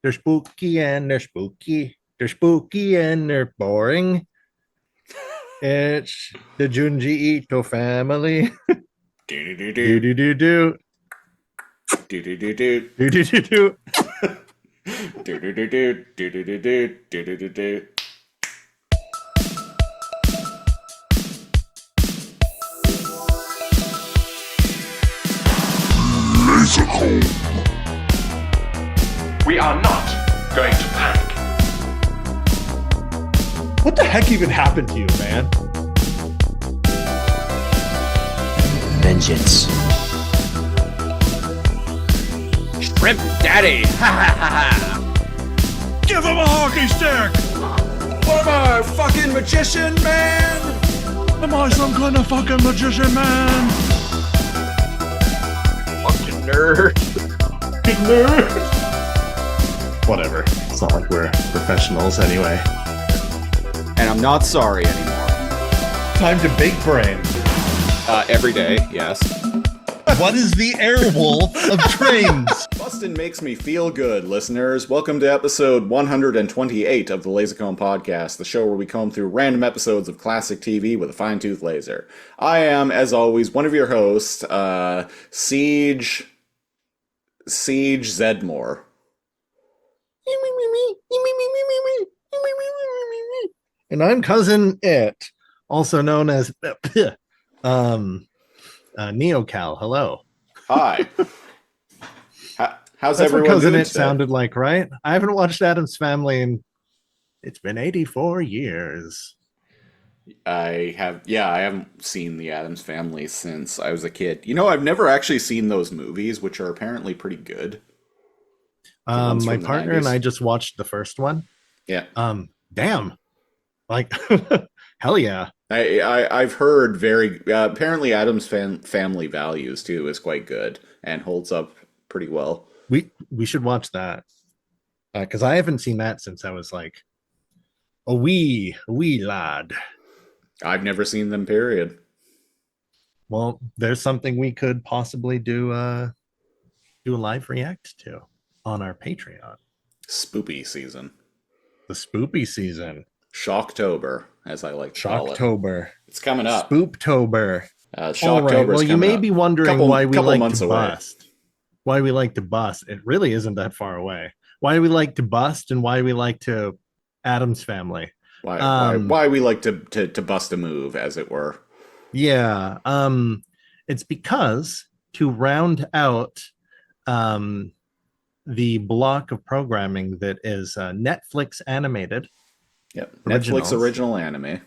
They're spooky and they're spooky. They're spooky and they're boring. It's the Junji Ito family. Do do Do do do do do do do do do do do do do. do do do do do do do do do do do. Lazor Comb. We are not going to panic. What the heck even happened to you, man? Vengeance. Shrimp Daddy! Ha ha ha ha! Give him a hockey stick! What am I, a fucking magician, man? Am I some kind of fucking magician, man? Fucking nerd. Whatever. It's not like we're professionals anyway. And I'm not sorry anymore. Time to big brain. Every day, yes. What is the airwolf of trains? Bustin makes me feel good, listeners. Welcome to episode 128 of the Lazor Comb podcast, the show where we comb through random episodes of classic TV with a fine-tooth laser. I am, as always, one of your hosts, Siege Zedmore. And I'm Cousin It, also known as Neocal. Hello. Hi. How's That's what everyone Cousin doing It today? sounded like, right? I haven't watched Addams Family in it's been 84 years. I haven't seen the Addams Family since I was a kid. You know, I've never actually seen those movies, which are apparently pretty good. ones My from the partner and 90s. I just watched the first one. Yeah. Damn. Like hell yeah. I've heard very apparently Addams Family Values too is quite good and holds up pretty well. We should watch that. Because I haven't seen that since I was like a wee lad. I've never seen them, period. Well, there's something we could possibly do a live react to on our Patreon. Spoopy season. The spoopy season. Shocktober, as I like to call it. Shocktober. It's coming up. Spooptober. Shocktober's All right. Well, you coming may up. be wondering why we couple like months to away. bust. Why we like to bust. It really isn't that far away. Why we like to bust and why we like to Addams Family. Why we like to bust a move, as it were. Yeah. It's because to round out the block of programming that is Netflix animated. Yep. Originals. Netflix original anime.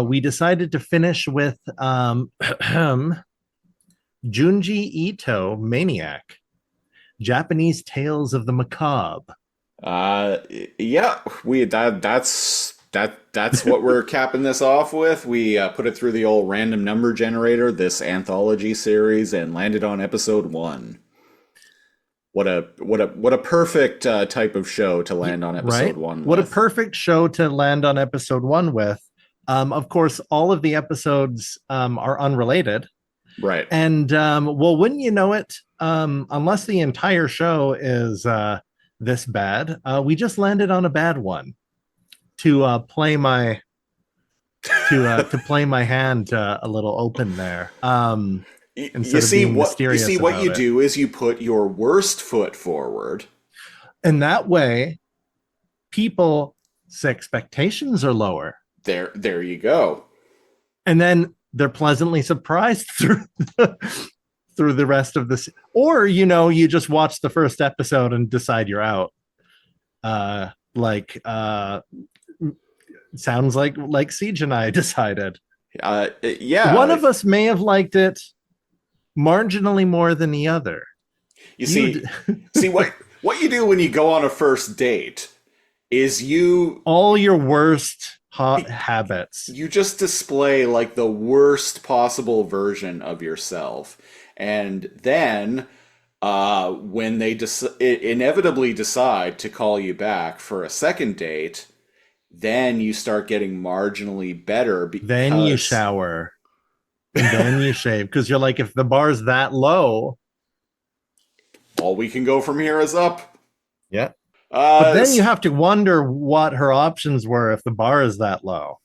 We decided to finish with Junji Ito Maniac, Japanese Tales of the Macabre. Yeah, that's what we're capping this off with. We put it through the old random number generator, this anthology series, and landed on episode 1. What a perfect type of show to land on episode 1 What with. a perfect show to land on episode 1 with. Of course, all of the episodes are unrelated. Right. And well, wouldn't you know it? Unless the entire show is this bad, we just landed on a bad one to play my to play my hand a little open there. You see what you it. do is you put your worst foot forward. And that way, people's expectations are lower. There you go. And then they're pleasantly surprised through the rest of this. Or, you just watch the first episode and decide you're out. Sounds like Siege and I decided. Yeah. One of us may have liked it marginally more than the other. You see what you do when you go on a first date is all your worst habits. You just display like the worst possible version of yourself, and then when they inevitably decide to call you back for a second date, then you start getting marginally better. Then you shower. And then you shave. Because you're like, if the bar's that low, all we can go from here is up. Yeah. But Uh, then you have to wonder what her options were if the bar is that low.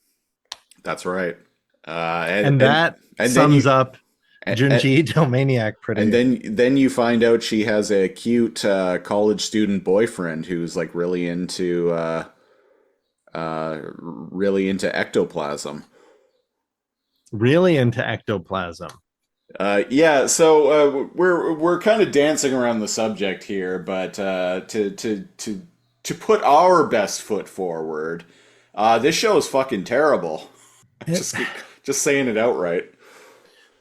that's right. And that And then sums up and, Junji Ito Maniac and pretty. then you find out she has a cute college student boyfriend who's like really into ectoplasm. Really into ectoplasm. Yeah, so we're kind of dancing around the subject here, but to put our best foot forward, this show is fucking terrible. It, Just just saying it outright.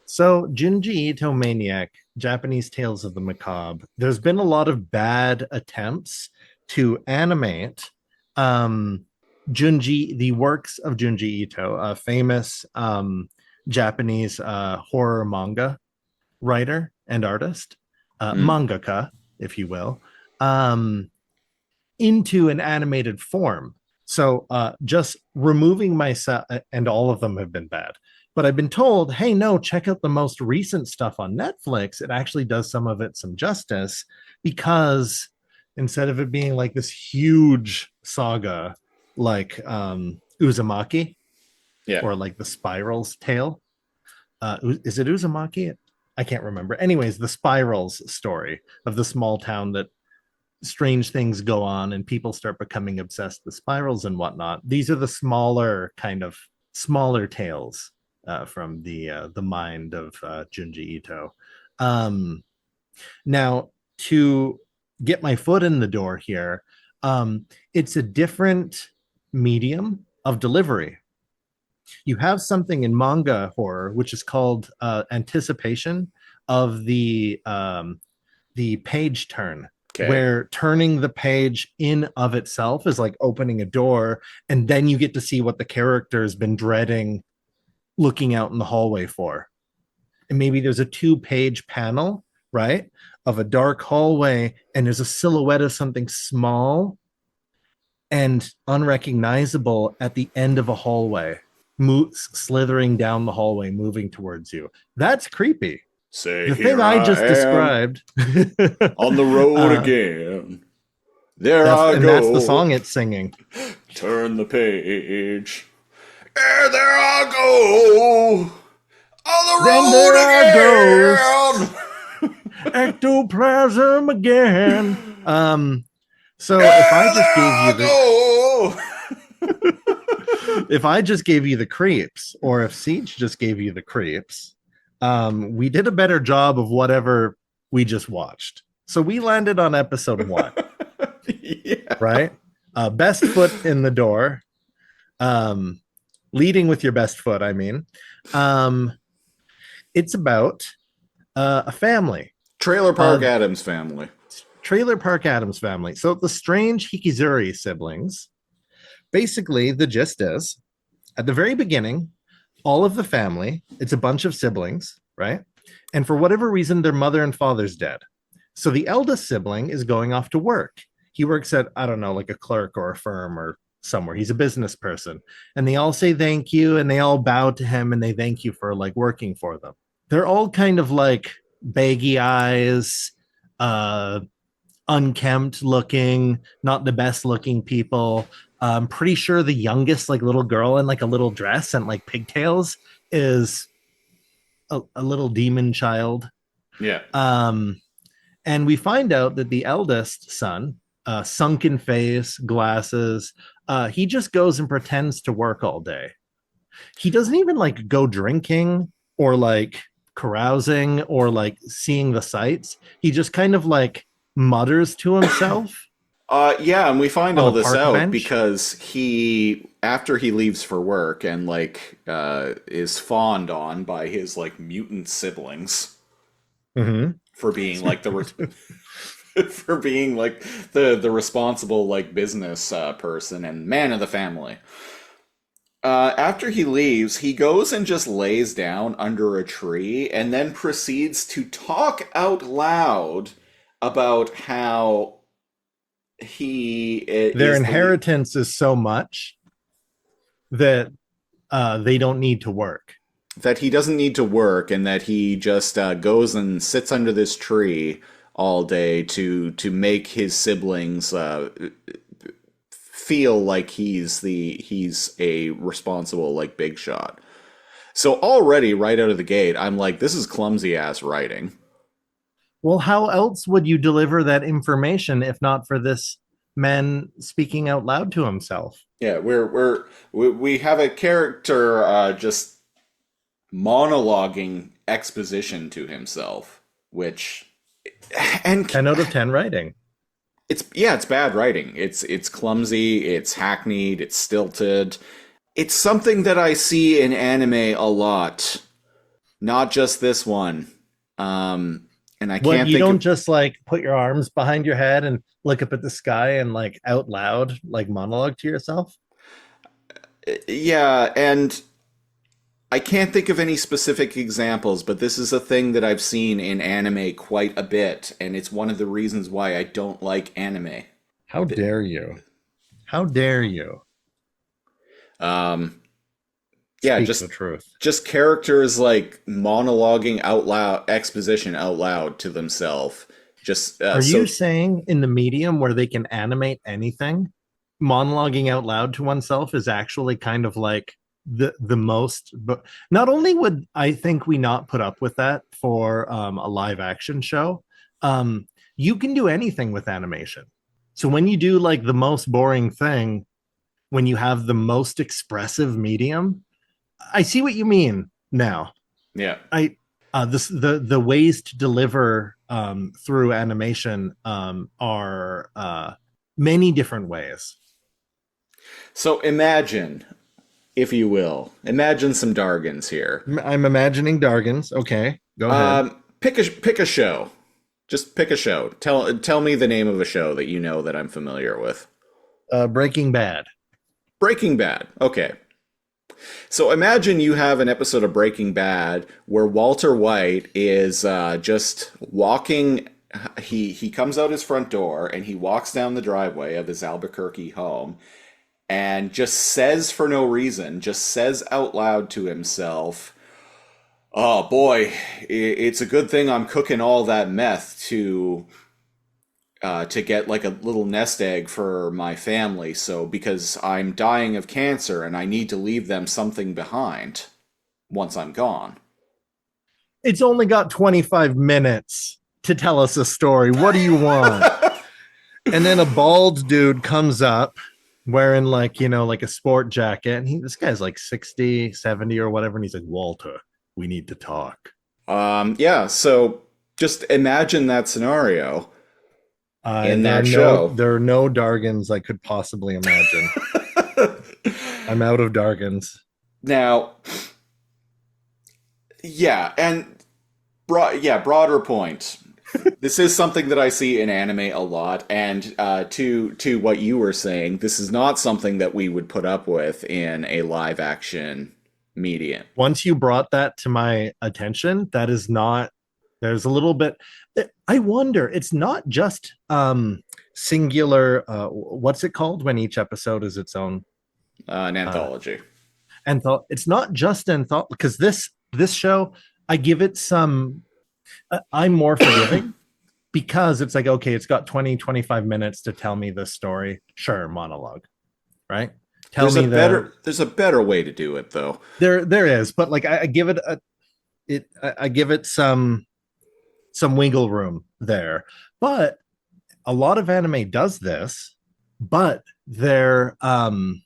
so Junji Ito Maniac, Japanese Tales of the Macabre. There's been a lot of bad attempts to animate the works of Junji Ito, a famous Japanese horror manga writer and artist, Mm. mangaka, if you will, um, into an animated form. So just removing myself, and all of them have been bad. But I've been told, hey, no, check out the most recent stuff on Netflix. It actually does some of it some justice because instead of it being like this huge saga like Uzumaki Yeah. or like the Spiral's Tale, is it Uzumaki? I can't remember. Anyways, the Spirals story of the small town that strange things go on and people start becoming obsessed with spirals and whatnot. These are the smaller tales from the mind of Junji Ito. Um, Now, to get my foot in the door here, it's a different medium of delivery. You have something in manga horror which is called anticipation of the page turn, Okay. where turning the page in of itself is like opening a door, and then you get to see what the character has been dreading looking out in the hallway for. And maybe there's a 2-page panel, right, of a dark hallway, and there's a silhouette of something small and unrecognizable at the end of a hallway, slithering down the hallway, moving towards you. That's creepy. Say The thing here I I just am described, on the road uh, again. There I that's the go. song it's singing. Turn the page. And there I go Then there I on goes the road again. ectoplasm again. So if I And just there gave you I the go. if I just gave you the creeps, or if Siege just gave you the creeps, we did a better job of whatever we just watched. So we landed on episode 1, Yeah. right? Best foot in the door. Um, Leading with your best foot, I mean. Um, it's about a family. Trailer Park Uh, Adams family. Trailer Park Adams family. So the strange Hikizuri siblings. Basically, the gist is at the very beginning, all of the family, it's a bunch of siblings, right? And for whatever reason, their mother and father's dead. So the eldest sibling is going off to work. He works at, I don't know, like a clerk or a firm or somewhere. He's a business person. And they all say thank you and they all bow to him and they thank you for like working for them. They're all kind of like baggy eyes, uh, unkempt looking, not the best looking people. I'm pretty sure the youngest like little girl in like a little dress and like pigtails is a little demon child. Yeah. Um, and we find out that the eldest son, sunken face, glasses, he just goes and pretends to work all day. He doesn't even like go drinking or like carousing or like seeing the sights. He just kind of like mutters to himself Yeah, and we find on all a this park out bench. because after he leaves for work and is fawned on by his like mutant siblings Mm-hmm. for being like for being like the responsible like business person and man of the family. After he leaves, he goes and just lays down under a tree and then proceeds to talk out loud about how he Their is the inheritance is so much that they don't need to work. that he doesn't need to work and that he just goes and sits under this tree all day to make his siblings feel like he's a responsible like big shot. So already right out of the gate, I'm like, this is clumsy ass writing. Well, how else would you deliver that information if not for this man speaking out loud to himself? Yeah, we have a character just monologuing exposition to himself, which and 10 out of 10 writing. it's bad writing. It's clumsy, it's hackneyed, it's stilted. It's something that I see in anime a lot, not just this one. And I What, can't you think don't of, just like put your arms behind your head and look up at the sky and like out loud, like monologue to yourself? yeah, and I can't think of any specific examples, but this is a thing that I've seen in anime quite a bit, and it's one of the reasons why I don't like anime. How dare you? How dare you? Um, yeah, Speak the truth. just characters like monologuing out loud, exposition out loud to themselves. Just Are so you saying in the medium where they can animate anything, monologuing out loud to oneself is actually kind of like the most? But not only would I think we not put up with that for a live action show, you can do anything with animation. So when you do like the most boring thing, when you have the most expressive medium, I see what you mean now. yeah. I this the ways to deliver through animation are many different ways. So imagine, if you will, imagine some Dargans here. I'm imagining Dargans. Okay, go ahead. Pick a show. Just pick a show. Tell me the name of a show that you know that I'm familiar with. Breaking Bad. Breaking Bad. Okay. So imagine you have an episode of Breaking Bad where Walter White is just walking. He comes out his front door and he walks down the driveway of his Albuquerque home and just says for no reason, just says out loud to himself, "Oh boy, it's a good thing I'm cooking all that meth to get like a little nest egg for my family. So because I'm dying of cancer and I need to leave them something behind once I'm gone." It's only got 25 minutes to tell us a story. What do you want? And then a bald dude comes up wearing like, like a sport jacket. And this guy's like 60, 70 or whatever. And he's like, Walter, we need to talk. Yeah. So just imagine that scenario in that show. There are no Dargans I could possibly imagine. I'm out of Dargans. Now, yeah, and broader point. This is something that I see in anime a lot, and to what you were saying, this is not something that we would put up with in a live action medium. Once you brought that to my attention, that is not. There's a little bit. I wonder. It's not just singular. What's it called when each episode is its own? An anthology. It's not just anthology because this show, I give it some. I'm more forgiving because it's like, okay, it's got 20, 25 minutes to tell me this story. Sure, monologue, right? There's a better way to do it though. There is, but like I give it I give it some wiggle room there. But a lot of anime does this, but they're not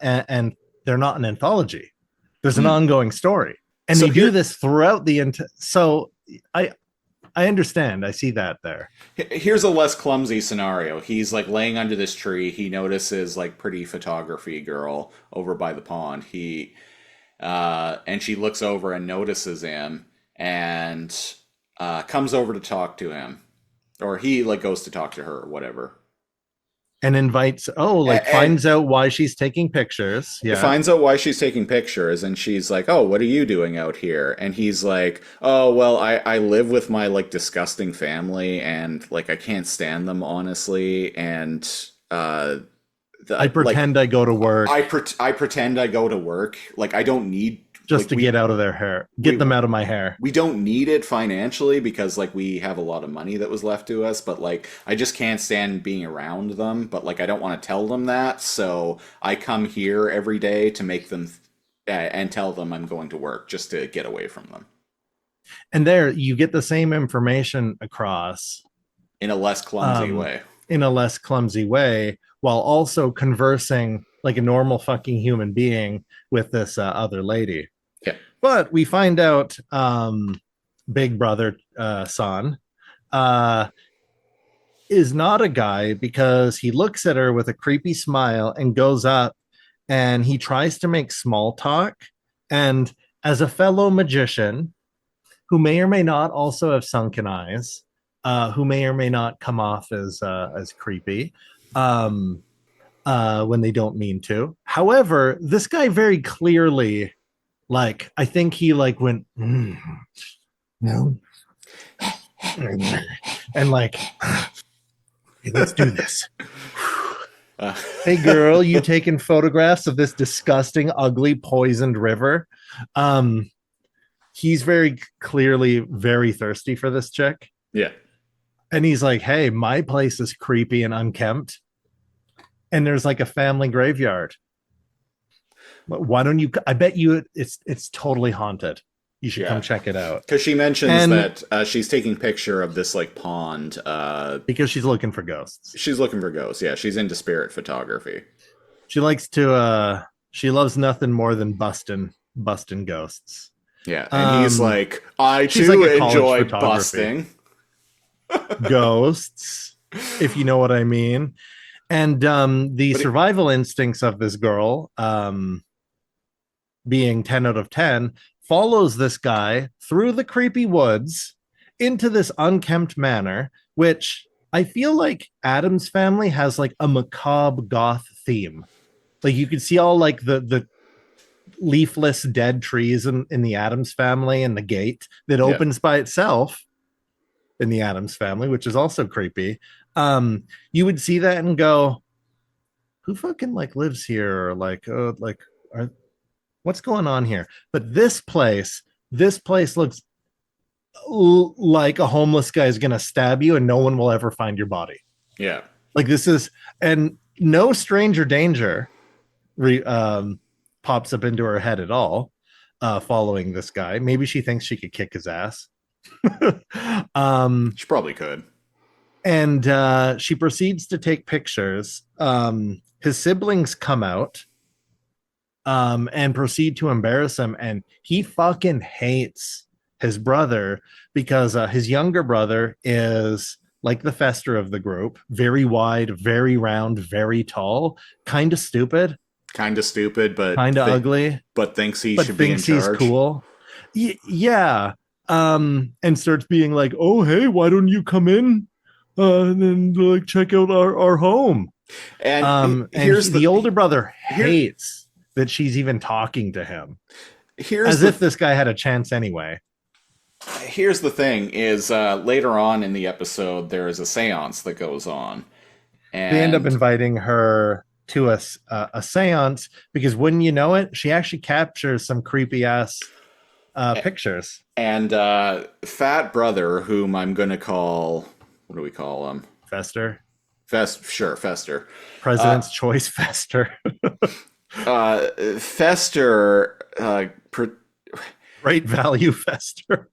and they're not an anthology. There's an ongoing story. And they do this throughout the so I understand. I see that there. Here's a less clumsy scenario. He's like laying under this tree. He notices like pretty photography girl over by the pond. And she looks over and notices him and comes over to talk to him, or he like goes to talk to her or whatever. And invites, finds out why she's taking pictures. Yeah. Finds out why she's taking pictures, and she's like, "Oh, what are you doing out here?" And he's like, "Oh, well, I live with my like disgusting family, and like I can't stand them honestly, and I pretend I go to work. I pretend I go to work. Like I don't need just Like, to get out of their hair, get them out of my hair. we don't need it financially because like we have a lot of money that was left to us, but like I just can't stand being around them, but like I don't want to tell them that, so I come here every day to make them and tell them I'm going to work just to get away from them And there you get the same information across in a less clumsy way. in a less clumsy way, while also conversing like a normal fucking human being with this other lady. Yeah. But we find out Big Brother San is not a guy, because he looks at her with a creepy smile and goes up and he tries to make small talk. And as a fellow magician who may or may not also have sunken eyes, who may or may not come off as creepy when they don't mean to. However, this guy very clearly, like, I think he like went, no, and like, hey, let's do this. Hey girl, you taking photographs of this disgusting, ugly, poisoned river? He's very clearly very thirsty for this chick. Yeah. And he's like, hey, my place is creepy and unkempt. And there's like a family graveyard. Why don't you? I bet you it's totally haunted. You should come check it out. Because she mentions that she's taking picture of this like pond. Because she's looking for ghosts. She's looking for ghosts. Yeah, she's into spirit photography. She likes to. She loves nothing more than busting ghosts. Yeah, and he's like, I too like enjoy busting ghosts, if you know what I mean. And the survival instincts of this girl, being 10 out of 10, follows this guy through the creepy woods into this unkempt manor, which I feel like Addams Family has like a macabre goth theme. Like you can see all like the leafless dead trees in the Addams Family, and the gate that opens by itself in the Addams Family, which is also creepy. You would see that and go, who fucking like lives here? Or like, what's going on here? But this place looks like a homeless guy is gonna stab you and no one will ever find your body. Yeah. Like this is, and no stranger danger pops up into her head at all, following this guy. Maybe she thinks she could kick his ass. She probably could. And she proceeds to take pictures. His siblings come out and proceed to embarrass him. And he fucking hates his brother because his younger brother is like the Fester of the group. Very wide, very round, very tall. Kind of stupid. But kind of ugly. But thinks he should be in charge. He's cool. Yeah. And starts being like, oh, hey, why don't you come in and like check out our home? And here's the older brother hates that she's even talking to him. As if this guy had a chance anyway. Here's the thing is later on in the episode, there is a seance that goes on. And they end up inviting her to a seance because wouldn't you know it, she actually captures some creepy ass pictures. And fat brother, whom I'm going to call, what do we call him? Fester. Fester. President's Choice Fester. Fester. Great value Fester.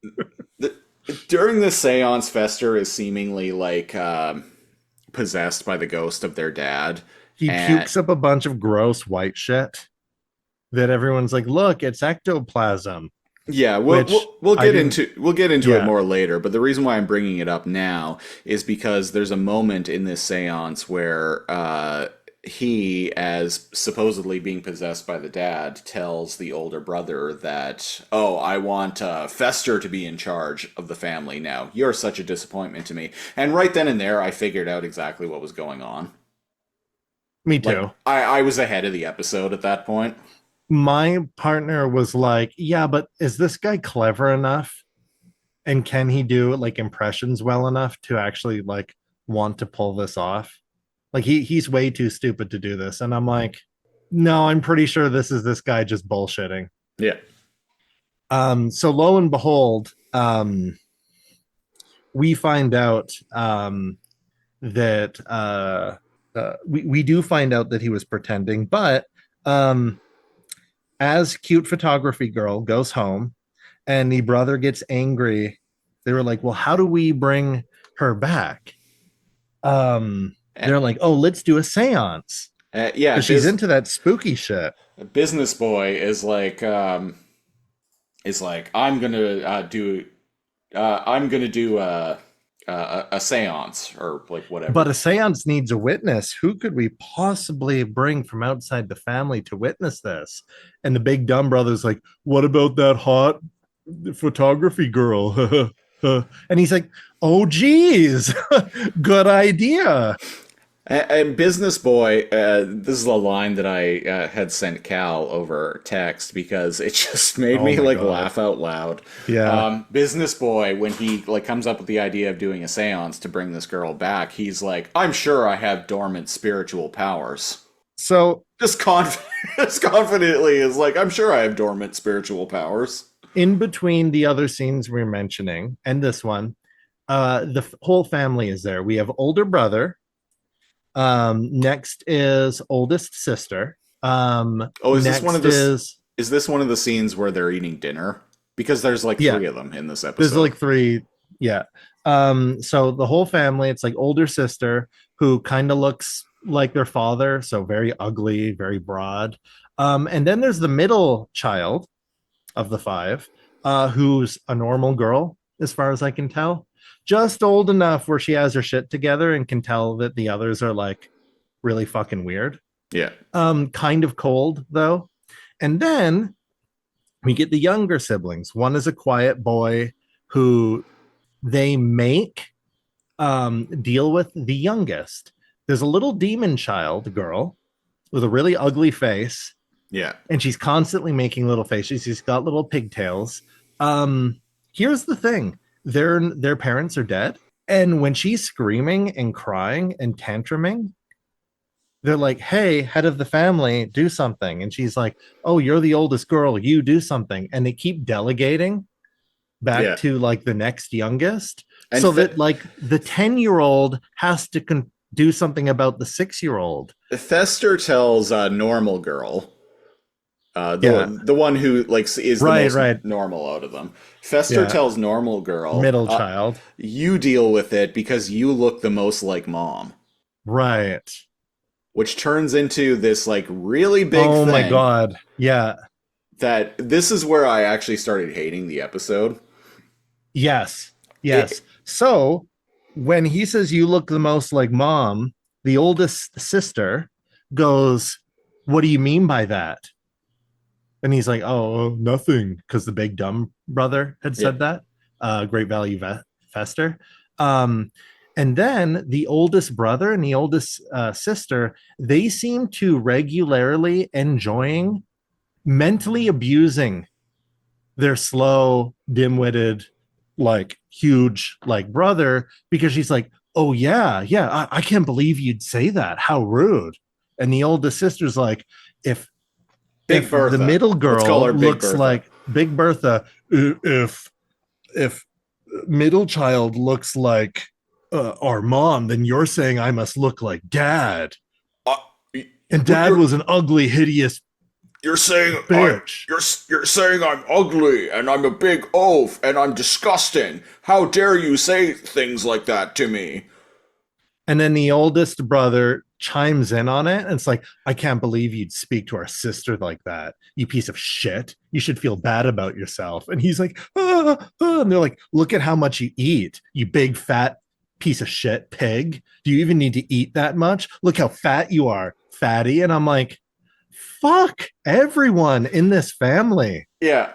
During the seance, Fester is seemingly like possessed by the ghost of their dad. He pukes up a bunch of gross white shit that everyone's like, look, it's ectoplasm. Yeah, we'll get into it more later, but the reason why I'm bringing it up now is because there's a moment in this seance where he, as supposedly being possessed by the dad, tells the older brother that, oh, I want Fester to be in charge of the family now. You're such a disappointment to me. And right then and there, I figured out exactly what was going on. Me too. Like, I was ahead of the episode at that point. My partner was like, yeah, but is this guy clever enough? And can he do like impressions well enough to actually like want to pull this off? Like he's way too stupid to do this. And I'm like, no, I'm pretty sure this is this guy just bullshitting. Yeah. So lo and behold, we find out that we do find out that he was pretending, but um, as cute photography girl goes home and the brother gets angry, they were like, well, how do we bring her back? Uh, They're like, oh, let's do a seance yeah, because she's into that spooky shit. business boy is like, I'm gonna do a seance or like But whatever. a seance needs a witness. Who could we possibly bring from outside the family to witness this? And the big dumb brother's like, what about that hot photography girl? And he's like, oh, geez, good idea. And business boy, this is a line that I had sent Cal over text because it just made Oh me my like God. laugh out loud. Yeah. Business boy, when he like comes up with the idea of doing a séance to bring this girl back, he's like, "I'm sure I have dormant spiritual powers." So Just just confidently is like, "I'm sure I have dormant spiritual powers." in between the other scenes we're mentioning and this one, the whole family is there. We have older brother. Next is oldest sister. Oh, Next is is this one of the scenes where they're eating dinner? Because there's like yeah. three of them in this There's episode. like three. Yeah. So the whole family, it's like older sister who kind of looks like their father, so very ugly, very broad. And then there's the middle child of the five, who's a normal girl, as far as I can tell. Just old enough where she has her shit together and can tell that the others are like really fucking weird. Yeah. Kind of cold though. And then we get the younger siblings. One is a quiet boy who they make deal with the youngest. There's a little demon child girl with a really ugly face, Yeah. and she's constantly making little faces. She's got little pigtails. Here's the thing: their parents are dead, and when she's screaming and crying and tantruming, they're like, "Hey, head of the family, do something." And she's like, "Oh, you're the oldest girl. You do something." And they keep delegating back Yeah. to like the next youngest, And so that like the 10-year-old has to do something about the 6-year-old. Fester tells normal girl, Yeah, the one who like is the right, most right. normal out of them. Fester Yeah, tells normal girl, middle child. "You deal with it because you look the most like mom," Right. which turns into this like really big Oh my thing. God. Yeah. That this is where I actually started hating the episode. Yes. It, Yes. So when he says you look the most like mom, the oldest sister goes, what do you mean by that? And he's like, oh, nothing, because the big dumb brother had yeah, said that. Great value Fester. Um, and then the oldest brother and the oldest sister, they seem to regularly enjoying mentally abusing their slow, dim-witted, like huge, like brother, because she's like, "Oh yeah, yeah, I can't believe you'd say that. How rude!" And the oldest sister's like, "If Big the Bertha. middle Let's call girl her Big looks Bertha. like Big Bertha, if middle child looks like our mom, then you're saying I must look like dad." Uh, And dad was an ugly, hideous you're saying bitch. you're saying I'm ugly and I'm a big oaf and I'm disgusting. How dare you say things like that to me? And then the oldest brother chimes in on it. And it's like, I can't believe you'd speak to our sister like that. You piece of shit. You should feel bad about yourself. And he's like, And they're like, look at how much you eat, you big fat piece of shit pig. Do you even need to eat that much? Look how fat you are, fatty. And I'm like, fuck everyone in this family. Yeah,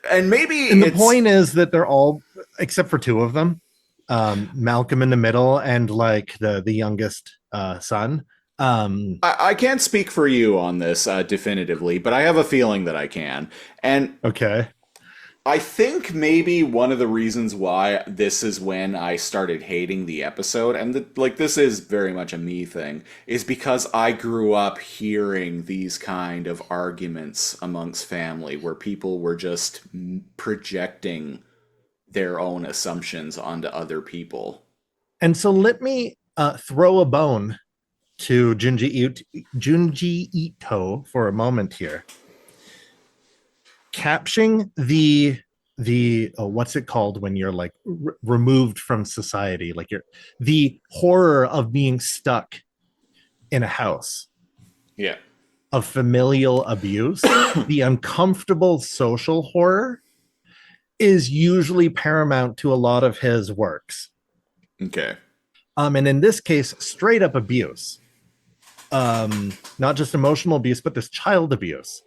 and maybe And the it's point is that they're all, except for two of them, Malcolm in the middle and like the youngest son. I can't speak for you on this definitively, but I have a feeling that I can. And Okay. I think maybe one of the reasons why this is when I started hating the episode, and like this is very much a me thing, is because I grew up hearing these kind of arguments amongst family where people were just projecting their own assumptions onto other people. And so let me throw a bone to Junji Ito for a moment here. Capturing the what's it called when you're like removed from society, like you're the horror of being stuck in a house, Yeah. of familial abuse, the uncomfortable social horror is usually paramount to a lot of his works. Okay. And in this case, straight up abuse. Not just emotional abuse, but this child abuse.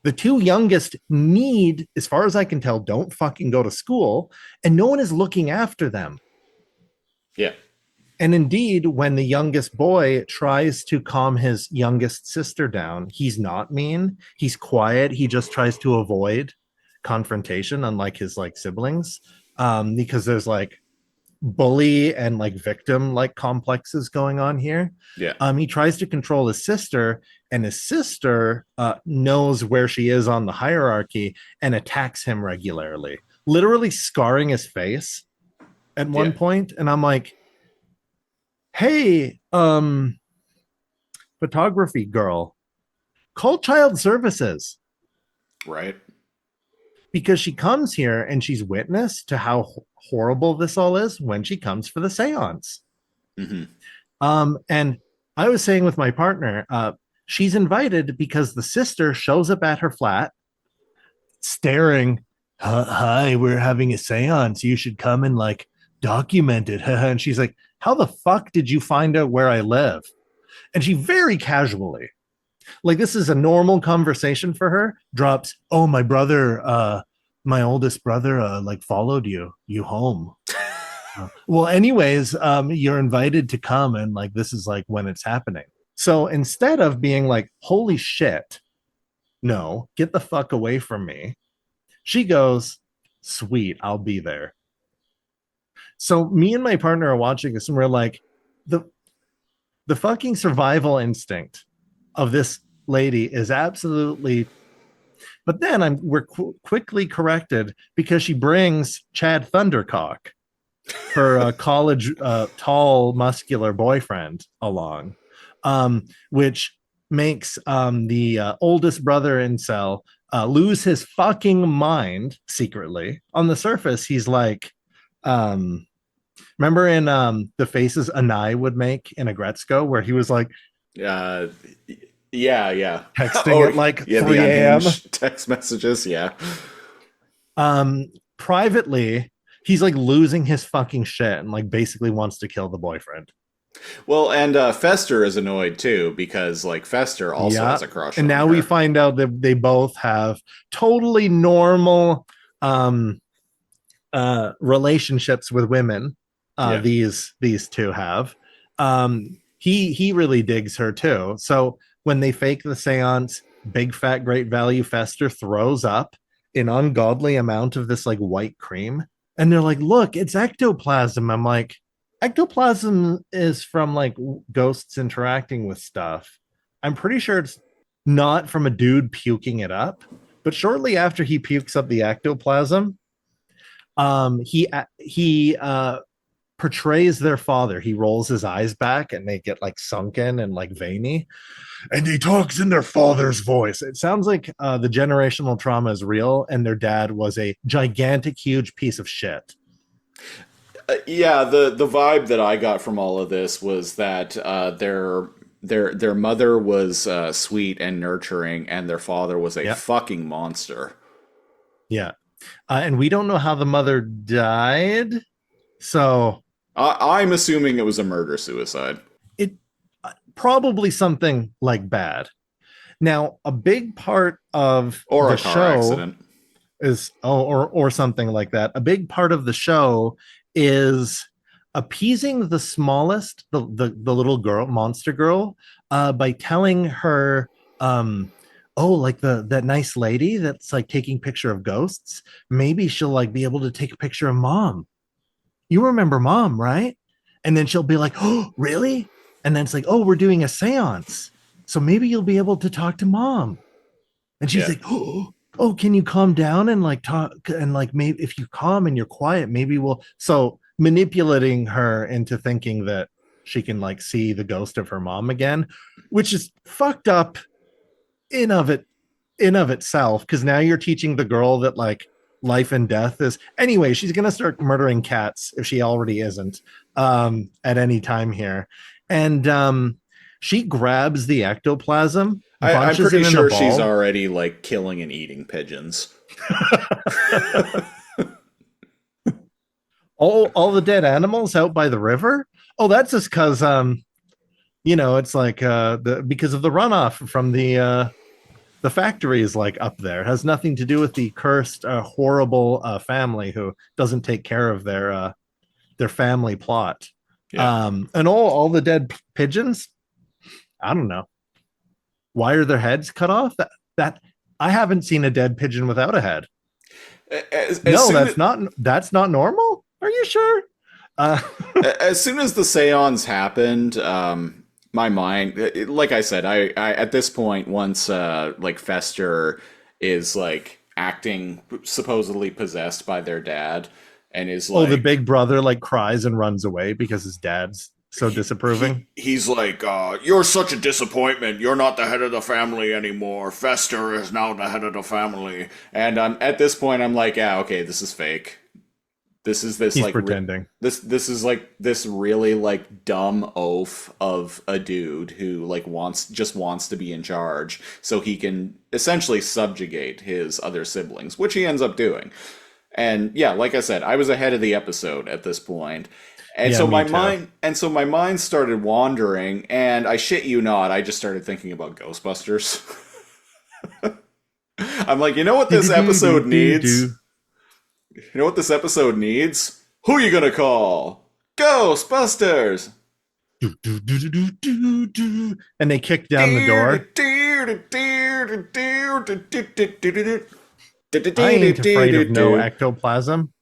The two youngest need, as far as I can tell, don't fucking go to school, and no one is looking after them. Yeah. And indeed, when the youngest boy tries to calm his youngest sister down, he's not mean. He's quiet. He just tries to avoid confrontation, unlike his like siblings, because there's like bully and like victim like complexes going on here. Yeah. He tries to control his sister, and his sister knows where she is on the hierarchy and attacks him regularly, literally scarring his face at one point. And I'm like, hey, photography girl, call child services. Right. Because she comes here and she's witness to how horrible this all is when she comes for the seance. Mm-hmm. And I was saying with my partner, she's invited because the sister shows up at her flat staring, hi, we're having a seance. You should come and like document it. And she's like, how the fuck did you find out where I live? And she very casually, like this is a normal conversation for her, drops, oh, my brother, my oldest brother, like followed you home. Well, anyways, you're invited to come, and like this is like when it's happening. So instead of being like, holy shit, no, get the fuck away from me, she goes, sweet, I'll be there. So me and my partner are watching this, and we're like, the fucking survival instinct of this lady is absolutely. But then we're quickly corrected because she brings Chad Thundercock, her college tall muscular boyfriend, along, which makes the oldest brother incel lose his fucking mind secretly. On the surface, he's like, remember in the faces Anai would make in Agretzko, where he was like, Yeah. texting at like 3 a.m. text messages. Yeah. Privately, he's like losing his fucking shit and like basically wants to kill the boyfriend. Well, and Fester is annoyed too because like Fester also has a crush. And on now her. we find out that they both have totally normal relationships with women. These two have. He really digs her too. So when they fake the seance, big fat great value Fester throws up an ungodly amount of this like white cream, and they're like, look, it's ectoplasm. I'm like, ectoplasm is from like ghosts interacting with stuff. I'm pretty sure it's not from a dude puking it up. But shortly after he pukes up the ectoplasm, he portrays their father. He rolls his eyes back and they get like sunken and like veiny, and he talks in their father's voice. It sounds like the generational trauma is real and their dad was a gigantic huge piece of shit. Yeah, the vibe that I got from all of this was that their mother was sweet and nurturing, and their father was a fucking monster. Yeah, and we don't know how the mother died, so I'm assuming it was a murder suicide. It probably something like bad. Now, a big part of or the a car show accident is or something like that. A big part of the show is appeasing the smallest, the little girl, monster girl, by telling her oh, like that nice lady that's like taking picture of ghosts, maybe she'll like be able to take a picture of mom. You remember mom, right? And then she'll be like, oh, really? And then it's like, oh, we're doing a seance, so maybe you'll be able to talk to mom. And she's Yeah. like, oh, can you calm down and like talk? And like, maybe if you calm and you're quiet, maybe we'll. So manipulating her into thinking that she can like see the ghost of her mom again, which is fucked up in of it in of itself. Because now you're teaching the girl that like life and death is anyway. She's gonna start murdering cats if she already isn't at any time here, and she grabs the ectoplasm, I'm bunches pretty it in a sure she's ball. already like killing and eating pigeons. All the dead animals out by the river. Oh, that's just because it's like the because of the runoff from the factory is like up there. It has nothing to do with the cursed horrible family who doesn't take care of their family plot. Yeah. And all the dead pigeons, I don't know, why are their heads cut off? That I haven't seen a dead pigeon without a head. As No, soon that's not normal. Are you sure? Uh, as soon as the seance happened, my mind, like I said, I at this point, once like Fester is like acting supposedly possessed by their dad, and is oh, the like, big brother like cries and runs away because his dad's so disapproving. he's like, "You're such a disappointment. You're not the head of the family anymore. Fester is now the head of the family." And at this point, I'm like, "Yeah, okay, this is fake. This is this He's like pretending. this is like this really like dumb oaf of a dude who like wants to be in charge so he can essentially subjugate his other siblings, which he ends up doing." And yeah, like I said, I was ahead of the episode at this point. And Yeah, so me my too. mind started wandering, and I shit you not, I just started thinking about Ghostbusters. I'm like, you know what this episode needs? You know what this episode needs? Who you gonna call? Ghostbusters! And they kick down the door. I ain't afraid of no ectoplasm.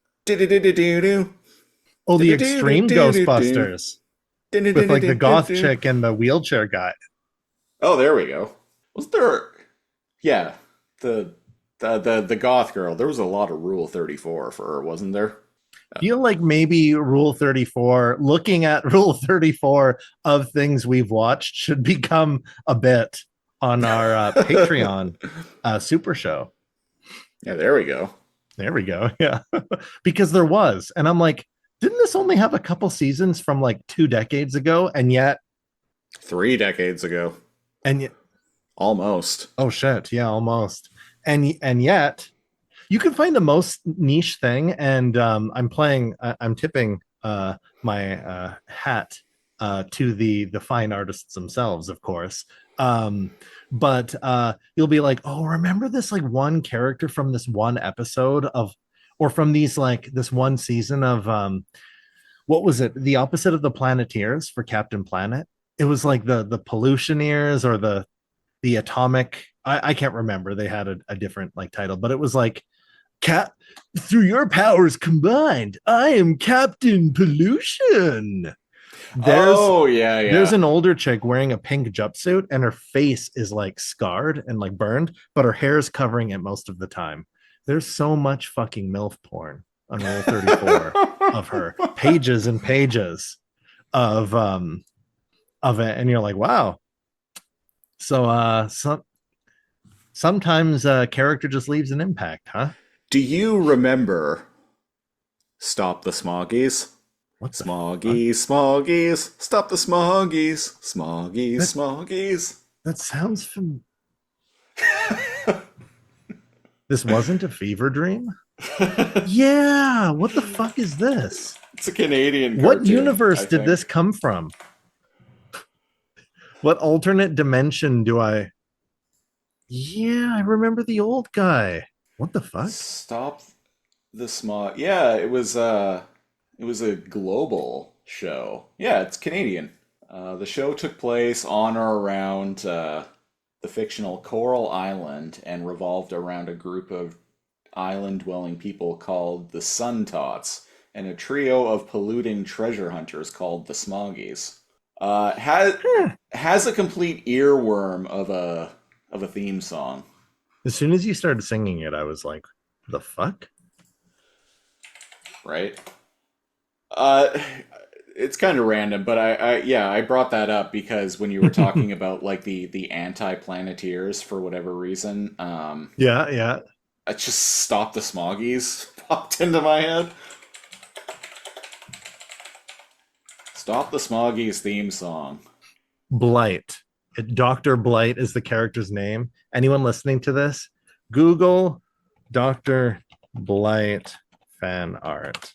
Oh, the extreme Ghostbusters with like the goth chick and the wheelchair guy. Oh, there we go. Was there? Yeah, the goth girl. There was a lot of Rule 34 for her, wasn't there? Feel like maybe Rule 34, looking at Rule 34 of things we've watched, should become a bit on our Patreon super show. Yeah, there we go. There we go. Yeah. Because there was. And I'm like, didn't this only have a couple seasons from like 2 decades ago? And yet, 3 decades ago, and yet, almost. oh shit. Yeah, almost. And yet, you can find the most niche thing. And I'm tipping my hat to the fine artists themselves, of course. But you'll be like, oh, remember this like one character from this one episode of, or from these like this one season of what was it, the opposite of the Planeteers for Captain Planet? It was like the Pollutioneers or the Atomic, I can't remember, they had a different like title, but it was like, through your powers combined, I am Captain Pollution. There's an older chick wearing a pink jumpsuit and her face is like scarred and like burned, but her hair is covering it most of the time. There's so much fucking MILF porn on Rule 34 of her. Pages and pages of it. And you're like, wow. So sometimes a character just leaves an impact, huh? Do you remember Stop the Smoggies? What the Smoggies, Smoggies, stop the Smoggies, Smoggies, That- Smoggies. That sounds This wasn't a fever dream? Yeah, what the fuck is this? It's a Canadian What cartoon, universe I did think. this come from? What alternate dimension do I? Yeah, I remember the old guy. What the fuck? Stop the Smog. Yeah, it was a global show. Yeah, it's Canadian. The show took place on or around the the fictional Coral Island and revolved around a group of island-dwelling people called the Sun Tots and a trio of polluting treasure hunters called the Smoggies. Has a complete earworm of a theme song. As soon as you started singing it, I was like, the fuck? Right? It's kind of random, but I brought that up because when you were talking about like the anti-planeteers for whatever reason, Yeah. I just Stop the Smoggies popped into my head. Stop the Smoggies theme song. Blight. Dr. Blight is the character's name. Anyone listening to this, Google Dr. Blight fan art.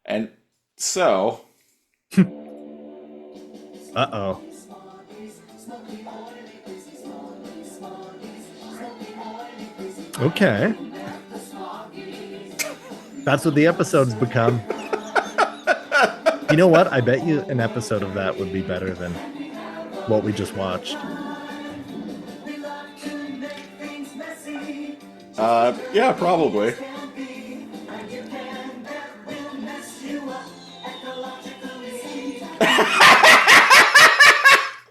And so, Uh-oh. Okay. That's what the episode's become. You know what? I bet you an episode of that would be better than what we just watched. yeah, probably.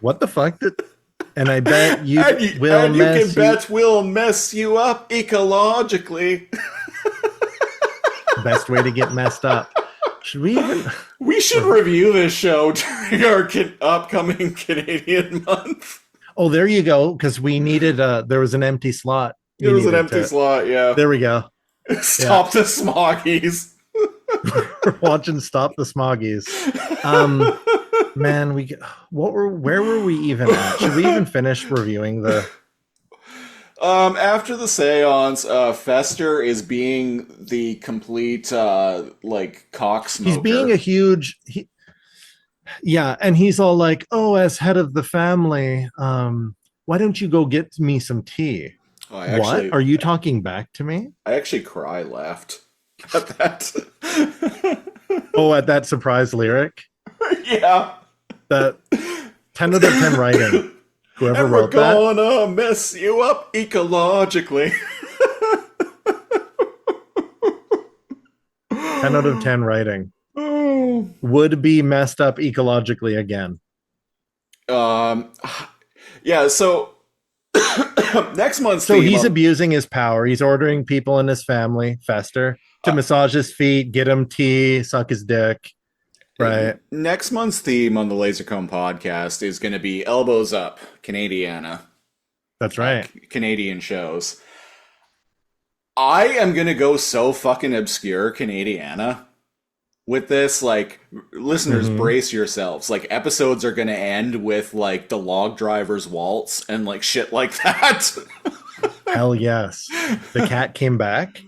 What the fuck did? And I bet you And will you mess can bet will mess you up ecologically. Best way to get messed up. Should we even? We should review this show during our upcoming Canadian month. Oh, there you go. Because we needed. There was an empty slot. There was an empty slot. Yeah. There we go. Stop the Smoggies. We're watching Stop the Smoggies. Man, where were we even at? Should we even finish reviewing the? After the seance, Fester is being the complete like cock smoker. He's being a huge. Yeah, and he's all like, "Oh, as head of the family, why don't you go get me some tea?" What are you talking back to me? I actually laughed at that. Oh, at that surprise lyric. Yeah. That 10 out of 10 writing. Whoever wrote that. We're gonna mess you up ecologically. 10 out of 10 writing. Oh. Would be messed up ecologically again. Yeah, so next month's So he's abusing his power. He's ordering people in his family, Fester, to massage his feet, get him tea, suck his dick. Right. Next month's theme on the Lazor Comb podcast is going to be Elbows Up, Canadiana. That's right. Canadian shows. I am going to go so fucking obscure Canadiana with this. Like, listeners, brace yourselves. Like, episodes are going to end with, like, the log driver's waltz and, like, shit like that. Hell yes. The cat came back.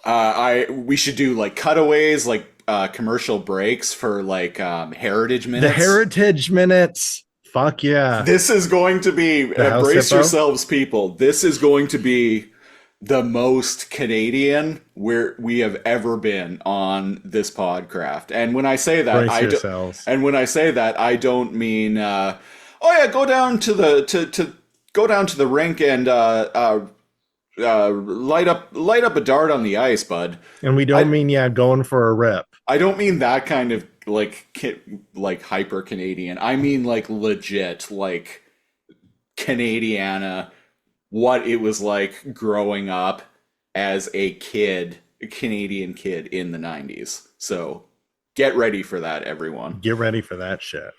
We should do like cutaways, like commercial breaks for like heritage minutes. The heritage minutes. Fuck yeah. This is going to be brace yourselves, people. This is going to be the most Canadian we have ever been on this podcraft. And when I say that, I don't mean oh yeah, go down to the rink and light up a dart on the ice, bud. And we don't mean going for a rip. I don't mean that kind of like hyper Canadian. I mean like legit like Canadiana, what it was like growing up as a Canadian kid in the 90s. So get ready for that, everyone. Get ready for that shit.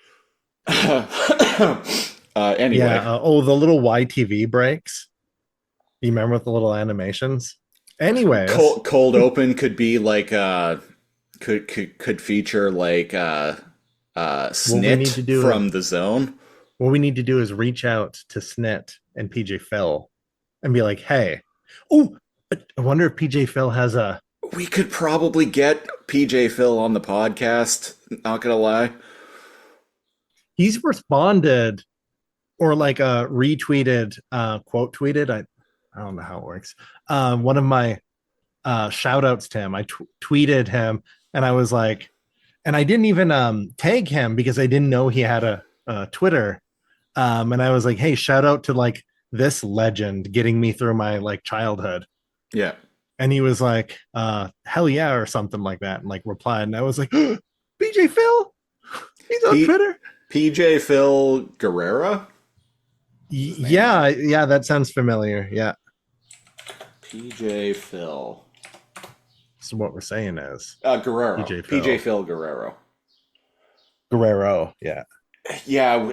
Anyway. Yeah. The little YTV breaks. You remember with the little animations? Anyways, cold open could be like could feature like Snit from The Zone. What we need to do is reach out to Snit and PJ Phil and be like, "Hey, I wonder if PJ Phil has a." We could probably get PJ Phil on the podcast. Not gonna lie, he's responded or like retweeted, quote tweeted. I don't know how it works. One of my shout outs to him, I tweeted him and I was like, and I didn't even tag him because I didn't know he had a Twitter And I was like, hey, shout out to like this legend getting me through my like childhood. Yeah. And he was like, hell yeah, or something like that, and like replied. And I was like, BJ Phil, he's on P- Twitter. PJ Phil Guerrera? His name, Yeah, right? yeah, that sounds familiar. Yeah. PJ Phil. So what we're saying is Guerrero. PJ Phil. PJ Phil Guerrero. Guerrero. Yeah. Yeah.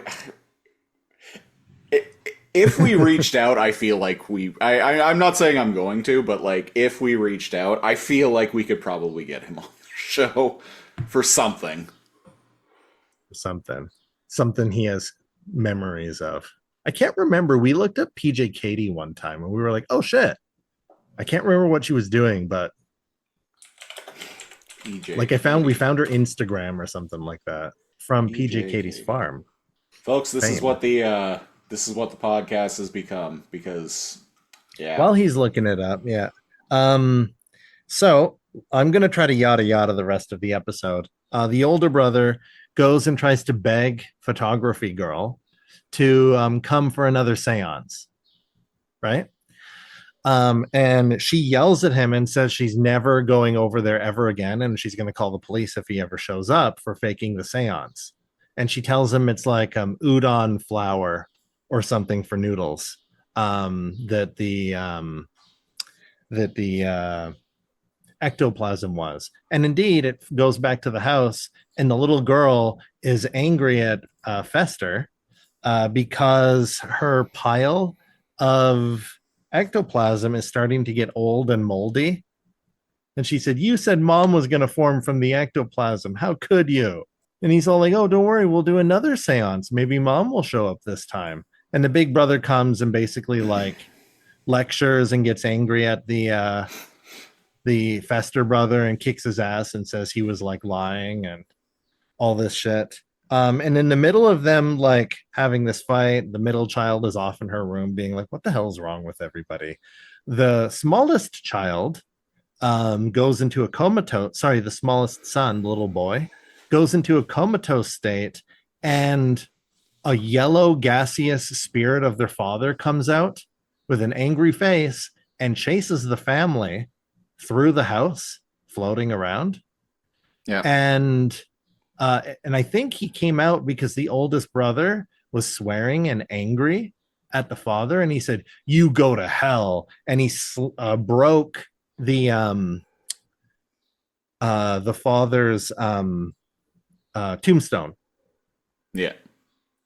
If we reached out, I feel like I'm not saying I'm going to, but like if we reached out, I feel like we could probably get him on the show for something. Something he has memories of. I can't remember. We looked up PJ Katie one time and we were like, oh shit. I can't remember what she was doing, but PJ like we found her Instagram or something like that from PJ Katie's Katie. farm. Folks, this is Fame. what the podcast has become because While he's looking it up, yeah. So I'm gonna try to yada yada the rest of the episode. The older brother goes and tries to beg photography girl to come for another seance, right? And she yells at him and says she's never going over there ever again, and she's going to call the police if he ever shows up for faking the seance. And she tells him it's like udon flour or something for noodles. That the ectoplasm was. And indeed, it goes back to the house, and the little girl is angry at Fester because her pile of ectoplasm is starting to get old and moldy. And she said, you said mom was going to form from the ectoplasm. How could you? And he's all like, oh, don't worry. We'll do another seance. Maybe mom will show up this time. And the big brother comes and basically like lectures and gets angry at the Fester brother and kicks his ass and says he was like lying and all this shit. And in the middle of them like having this fight, the middle child is off in her room being like, what the hell's wrong with everybody? The smallest child goes into a comatose, sorry, the smallest son, little boy, goes into a comatose state, and a yellow gaseous spirit of their father comes out with an angry face and chases the family through the house, floating around. Yeah. And I think he came out because the oldest brother was swearing and angry at the father, and he said, "You go to hell," and he broke the father's tombstone. Yeah.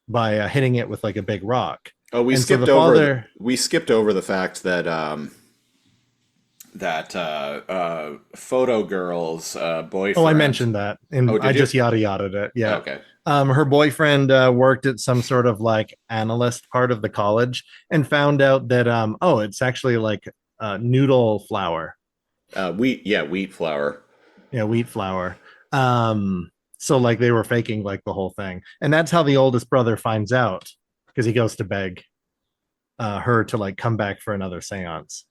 By hitting it with like a big rock. Oh, we and skipped so over. Father, we skipped over the fact that photo girl's boyfriend. Oh, I mentioned that, and I just yada yada'd it. Yeah. Okay. Her boyfriend worked at some sort of like analyst part of the college and found out that it's actually like noodle flour. Wheat flour. Yeah, wheat flour. So like they were faking like the whole thing, and that's how the oldest brother finds out, because he goes to beg her to like come back for another seance.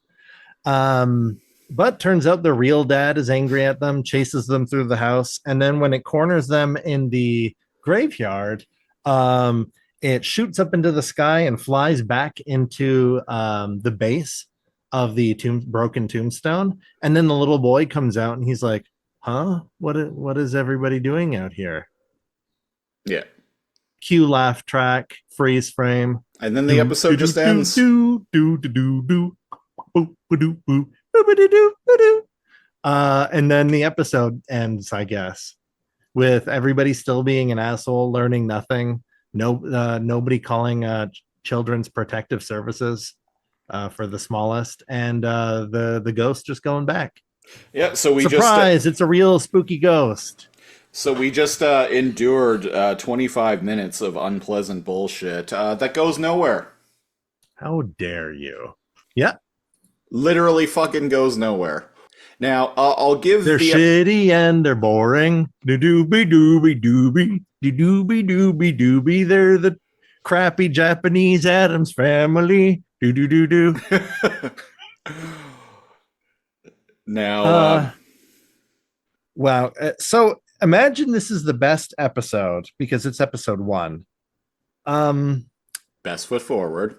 But turns out the real dad is angry at them, chases them through the house, and then when it corners them in the graveyard, it shoots up into the sky and flies back into the base of the broken tombstone. And then the little boy comes out and he's like, huh? What is everybody doing out here? Yeah. Cue laugh track, freeze frame. And then the episode just ends. And then the episode ends, I guess, with everybody still being an asshole, learning nothing. Nobody calling children's protective services for the smallest, and the ghost just going back. Yeah, so we surprise! It's a real spooky ghost. So we just endured 25 minutes of unpleasant bullshit that goes nowhere. How dare you? Yeah. Literally fucking goes nowhere. Now, I'll give they're shitty and they're boring. Doobie doobie doobie doobie doobie doobie. They're the crappy Japanese Addams Family. Do do do do. Now, wow. So imagine this is the best episode because it's episode 1. Best foot forward.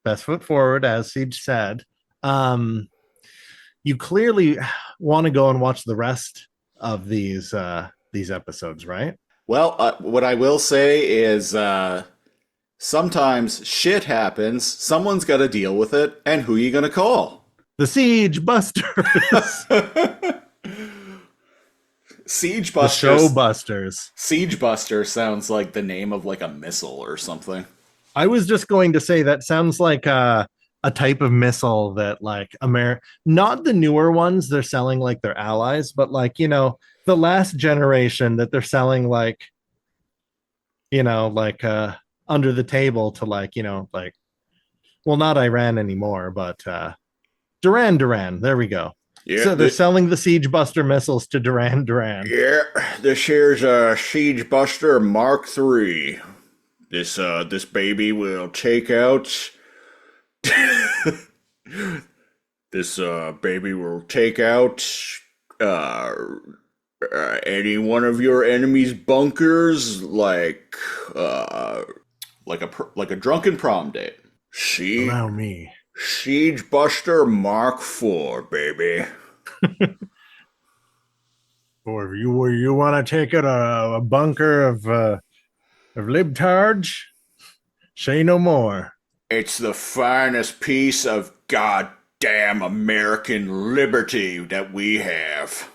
Best foot forward, as Siege said. You clearly want to go and watch the rest of these episodes, right? Well, what I will say is sometimes shit happens. Someone's got to deal with it. And who are you going to call? The Siege Busters. Siege The Busters. Show Busters. Siege Buster sounds like the name of like a missile or something. I was just going to say that sounds like a type of missile that like not the newer ones they're selling like their allies, but like, you know, the last generation that they're selling like, you know, like under the table to like, you know, like, well, not Iran anymore, but Duran. There we go. Yeah, So they're selling the Siege Buster missiles to Duran. Yeah, this here's a Siege Buster Mark III. This baby will take out. This baby will take out any one of your enemy's bunkers like a drunken prom date. Allow me. Siege Buster Mark IV, baby. Or you want to take it a bunker of libtards? Say no more. It's the finest piece of goddamn American liberty that we have.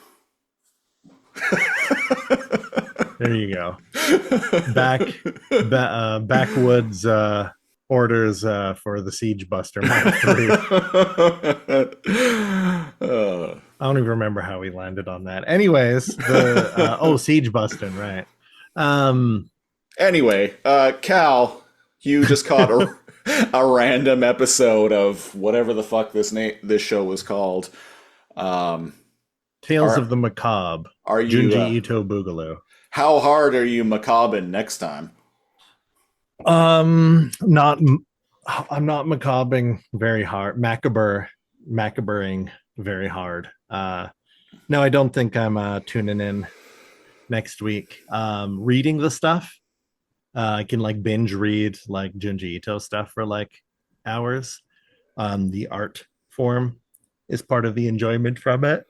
There you go. Backwoods orders for the Siege Buster Mark III. I don't even remember how we landed on that. Anyways, Siege Busting, right? Anyway, Cal, you just caught a random episode of whatever the fuck this show was called. Tales of the Macabre. Are you Junji Ito Boogaloo? How hard are you macabre next time? I'm not macabring very hard. Macabring very hard. No, I don't think I'm tuning in next week. Reading the stuff. I can like binge read like Junji Ito stuff for like hours. The art form is part of the enjoyment from it.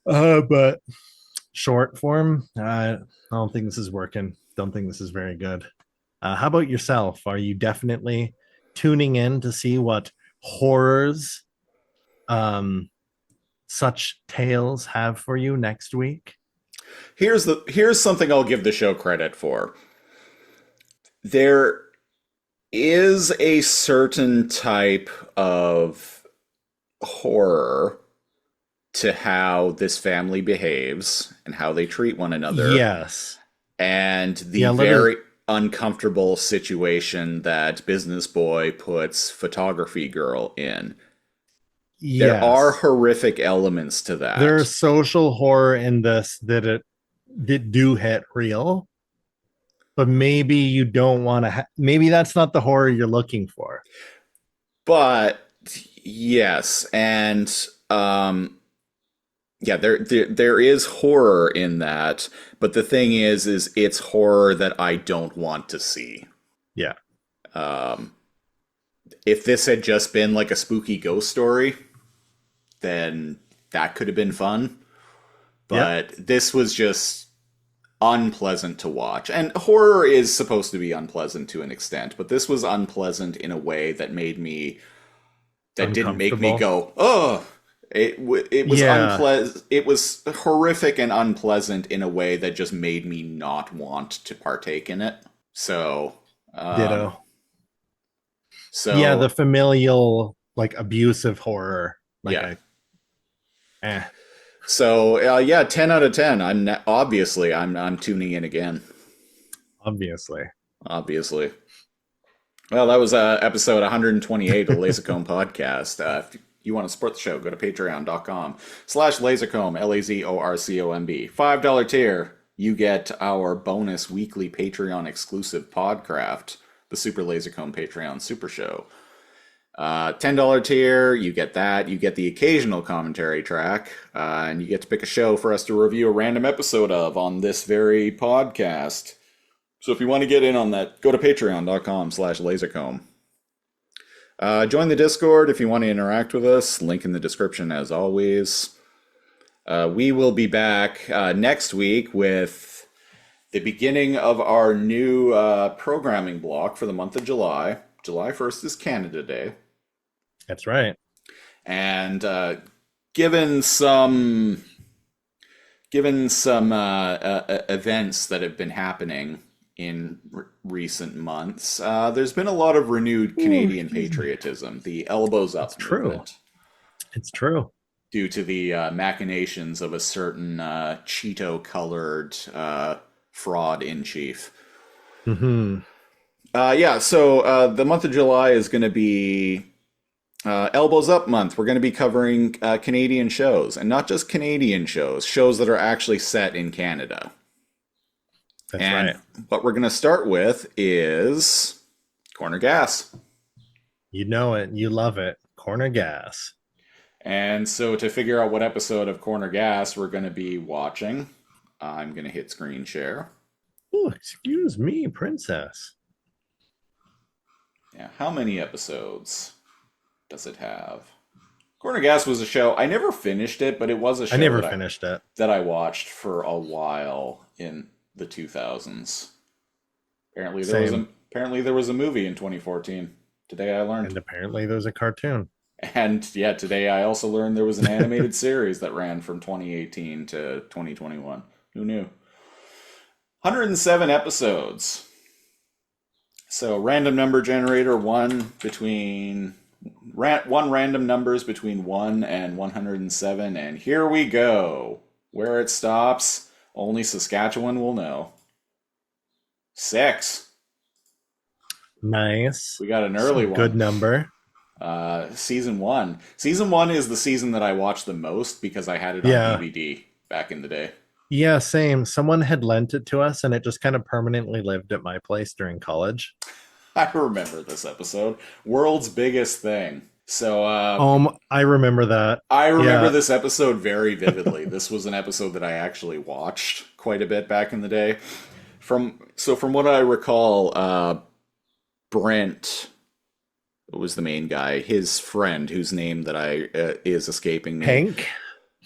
But short form, I don't think this is working. Don't think this is very good. How about yourself? Are you definitely tuning in to see what horrors such tales have for you next week? Here's something I'll give the show credit for. There is a certain type of horror to how this family behaves and how they treat one another. Yes. And the very uncomfortable situation that business boy puts photography girl in. Yes. There are horrific elements to that. There's social horror in this that do hit real. But maybe you don't want to. Maybe that's not the horror you're looking for. But yes, and there is horror in that. But the thing is it's horror that I don't want to see. Yeah. If this had just been like a spooky ghost story, then that could have been fun. But this was just unpleasant to watch. And horror is supposed to be unpleasant to an extent, but this was unpleasant in a way that didn't make me go, oh. It was unpleasant. It was horrific and unpleasant in a way that just made me not want to partake in it. So ditto. So yeah, the familial like abusive horror. Like So 10 out of 10. I'm tuning in again. Obviously. Well, that was episode 128 of the Lazor Comb podcast. If you want to support the show, go to patreon.com/LazorComb, LAZORCOMB. $5 tier, you get our bonus weekly Patreon exclusive Podcraft, the Super Lazor Comb Patreon Super Show. $10 tier, you get that. You get the occasional commentary track, and you get to pick a show for us to review a random episode of on this very podcast. So if you want to get in on that, go to patreon.com/lasercomb. Join the Discord if you want to interact with us. Link in the description as always. We will be back next week with the beginning of our new programming block for the month of July. July 1st is Canada Day. That's right. And given some events that have been happening in recent months, there's been a lot of renewed Canadian patriotism. The elbows up movement. It's true. Due to the machinations of a certain Cheeto-colored fraud in chief. Mm-hmm. So the month of July is going to be Elbows Up month. We're going to be covering Canadian shows, and not just Canadian shows that are actually set in Canada. That's right. What we're going to start with is Corner Gas. You know it. You love it. Corner Gas. And so to figure out what episode of Corner Gas we're going to be watching, I'm going to hit screen share. Oh, excuse me, princess. Yeah, how many episodes does it have? Corner Gas was a show. I never finished it, but it was a show finished it. That I watched for a while in the 2000s. Apparently there was a movie in 2014. Today I learned. And apparently there's a cartoon. And yeah, today I also learned there was an animated series that ran from 2018 to 2021. Who knew? 107 episodes. So random number generator, one random numbers between 1 and 107, and here we go. Where it stops, only Saskatchewan will know. 6. Nice. We got an early one. Good number. Season 1. Season 1 is the season that I watched the most because I had it on DVD back in the day. Yeah, same. Someone had lent it to us, and it just kind of permanently lived at my place during college. I remember this episode. World's Biggest Thing. So, I remember that. I remember this episode very vividly. This was an episode that I actually watched quite a bit back in the day. From what I recall, Brent was the main guy. His friend, whose name that is escaping me.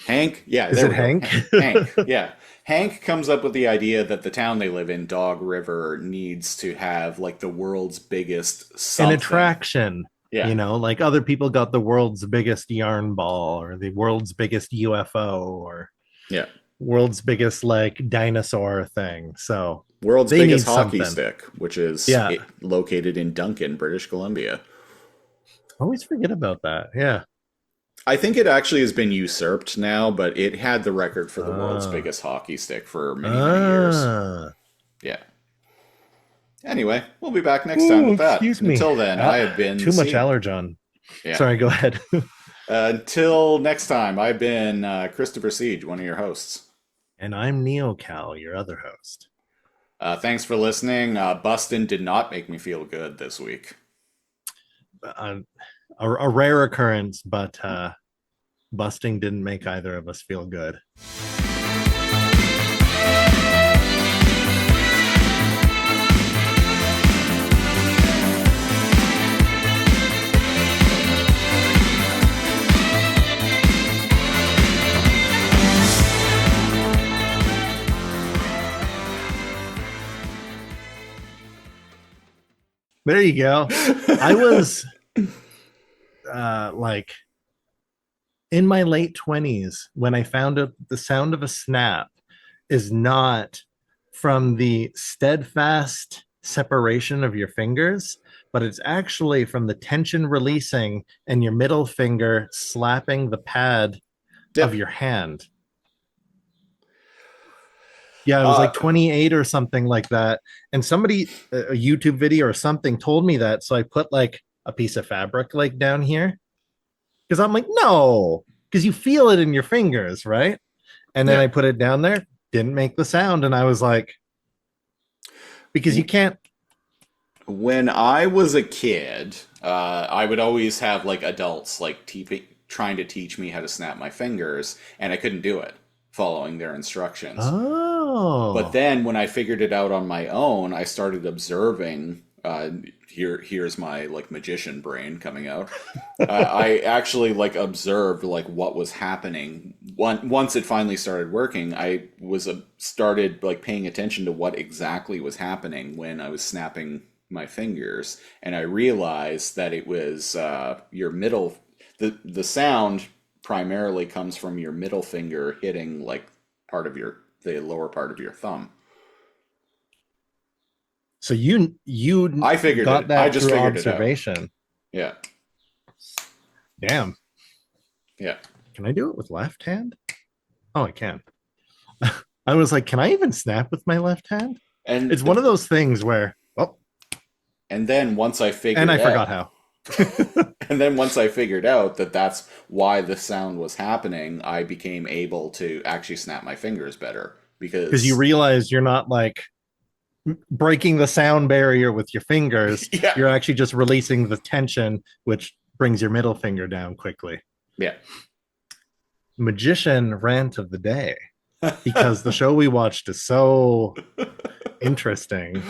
Hank? Yeah. Is it Hank? Hank, yeah. Hank comes up with the idea that the town they live in, Dog River, needs to have like the world's biggest something. An attraction. Yeah. You know, like other people got the world's biggest yarn ball or the world's biggest UFO or world's biggest like dinosaur thing. So world's biggest hockey stick, which is located in Duncan, British Columbia. I always forget about that. Yeah. I think it actually has been usurped now, but it had the record for the world's biggest hockey stick for many years. Yeah. Anyway, we'll be back next time with that. Excuse me. Until then, I have been... Too much allergen. Yeah. Sorry, go ahead. Until next time, I've been Christopher Siege, one of your hosts. And I'm NeoCal, your other host. Thanks for listening. Bustin did not make me feel good this week. A rare occurrence, but busting didn't make either of us feel good. There you go. I was like in my late 20s when I found out the sound of a snap is not from the steadfast separation of your fingers, but it's actually from the tension releasing and your middle finger slapping the pad of your hand. Yeah, it was like 28 or something like that. And somebody, a YouTube video or something told me that. So I put like a piece of fabric like down here. Because I'm like, no, because you feel it in your fingers, right? And then I put it down there, didn't make the sound. And I was like, because you can't. When I was a kid, I would always have like adults like trying to teach me how to snap my fingers. And I couldn't do it following their instructions. Oh. But then when I figured it out on my own, I started observing. Here's my like magician brain coming out. I actually like observed like what was happening. Once it finally started working, I was started like paying attention to what exactly was happening when I was snapping my fingers, and I realized that it was your middle. The sound primarily comes from your middle finger hitting like the lower part of your thumb. So you I figured got it. that I just through figured observation. it out. Yeah. Damn. Yeah. Can I do it with left hand? Oh, I can. I was like, can I even snap with my left hand? And It's one of those things where, oh, and then once I figured and I out, forgot how. and then once I figured out that that's why the sound was happening, I became able to actually snap my fingers better Because you realize you're not like breaking the sound barrier with your fingers. Yeah. You're actually just releasing the tension, which brings your middle finger down quickly. Yeah. Magician rant of the day. Because the show we watched is so interesting.